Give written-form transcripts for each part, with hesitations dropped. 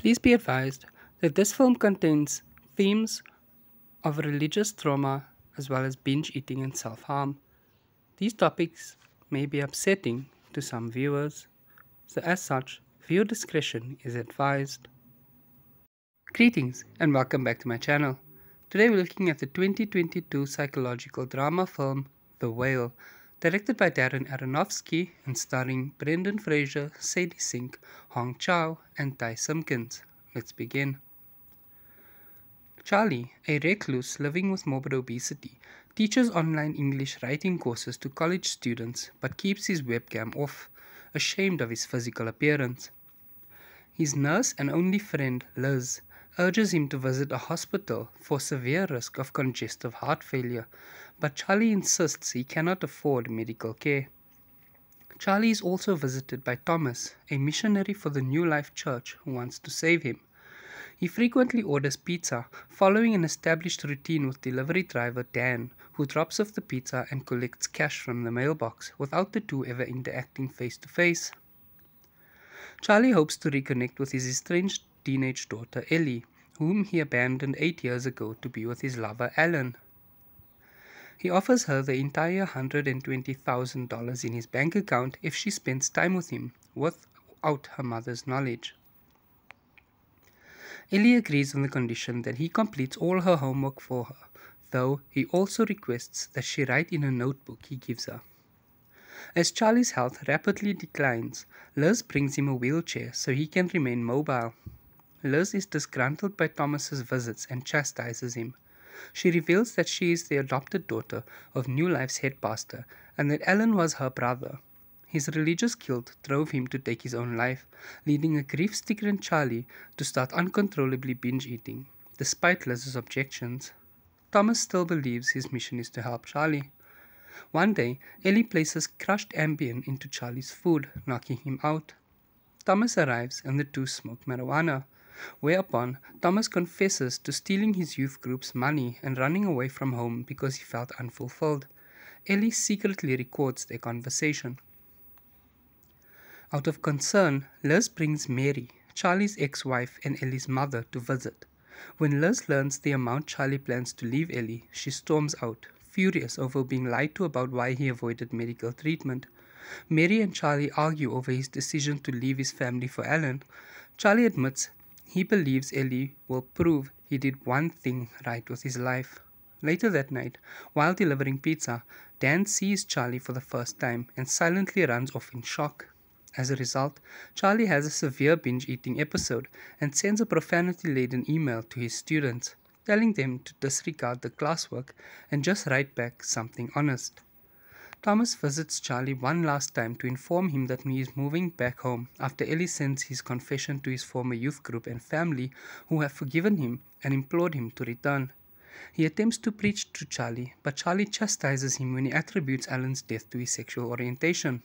Please be advised that this film contains themes of religious trauma as well as binge eating and self harm. These topics may be upsetting to some viewers, so as such, viewer discretion is advised. Greetings and welcome back to my channel. Today we're looking at the 2022 psychological drama film The Whale, directed by Darren Aronofsky and starring Brendan Fraser, Sadie Sink, Chau, and Simpkins. Let's begin. Charlie, a recluse living with morbid obesity, teaches online English writing courses to college students but keeps his webcam off, ashamed of his physical appearance. His nurse and only friend, Liz, urges him to visit a hospital for severe risk of congestive heart failure, but Charlie insists he cannot afford medical care. Charlie is also visited by Thomas, a missionary for the New Life Church who wants to save him. He frequently orders pizza, following an established routine with delivery driver Dan, who drops off the pizza and collects cash from the mailbox, without the two ever interacting face to face. Charlie hopes to reconnect with his estranged teenage daughter Ellie, whom he abandoned 8 years ago to be with his lover Alan. He offers her the entire $120,000 in his bank account if she spends time with him, without her mother's knowledge. Ellie agrees on the condition that he completes all her homework for her, though he also requests that she write in a notebook he gives her. As Charlie's health rapidly declines, Liz brings him a wheelchair so he can remain mobile. Liz is disgruntled by Thomas's visits and chastises him. She reveals that she is the adopted daughter of New Life's head pastor and that Alan was her brother. His religious guilt drove him to take his own life, leading a grief-stricken Charlie to start uncontrollably binge eating, despite Liz's objections. Thomas still believes his mission is to help Charlie. One day, Ellie places crushed Ambien into Charlie's food, knocking him out. Thomas arrives and the two smoke marijuana, whereupon Thomas confesses to stealing his youth group's money and running away from home because he felt unfulfilled. Ellie secretly records their conversation. Out of concern, Liz brings Mary, Charlie's ex-wife and Ellie's mother, to visit. When Liz learns the amount Charlie plans to leave Ellie, she storms out, furious over being lied to about why he avoided medical treatment. Mary and Charlie argue over his decision to leave his family for Alan. Charlie admits he believes Ellie will prove he did one thing right with his life. Later that night, while delivering pizza, Dan sees Charlie for the first time and silently runs off in shock. As a result, Charlie has a severe binge-eating episode and sends a profanity-laden email to his students, telling them to disregard the classwork and just write back something honest. Thomas visits Charlie one last time to inform him that he is moving back home after Ellie sends his confession to his former youth group and family, who have forgiven him and implored him to return. He attempts to preach to Charlie, but Charlie chastises him when he attributes Alan's death to his sexual orientation.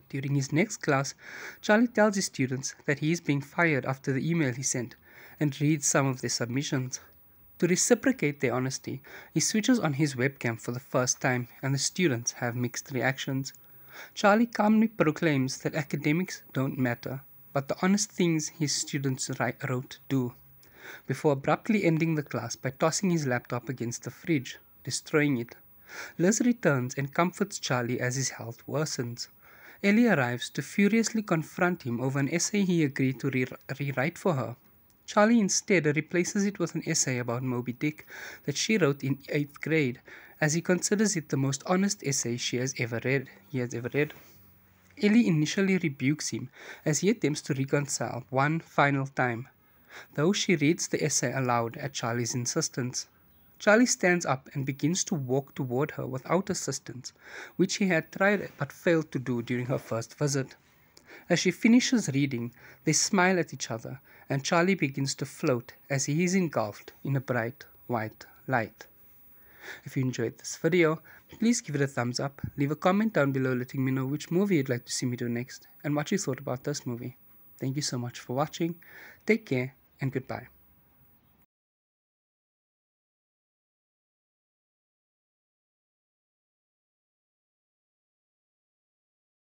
During his next class, Charlie tells his students that he is being fired after the email he sent and reads some of their submissions. To reciprocate their honesty, he switches on his webcam for the first time and the students have mixed reactions. Charlie calmly proclaims that academics don't matter, but the honest things his students wrote do, before abruptly ending the class by tossing his laptop against the fridge, destroying it. Liz returns and comforts Charlie as his health worsens. Ellie arrives to furiously confront him over an essay he agreed to rewrite for her. Charlie instead replaces it with an essay about Moby Dick that she wrote in 8th grade, as he considers it the most honest essay he has ever read. Ellie initially rebukes him as he attempts to reconcile one final time, though she reads the essay aloud at Charlie's insistence. Charlie stands up and begins to walk toward her without assistance, which he had tried but failed to do during her first visit. As she finishes reading, they smile at each other, and Charlie begins to float as he is engulfed in a bright white light. If you enjoyed this video, please give it a thumbs up, leave a comment down below letting me know which movie you'd like to see me do next, and what you thought about this movie. Thank you so much for watching, take care, and goodbye.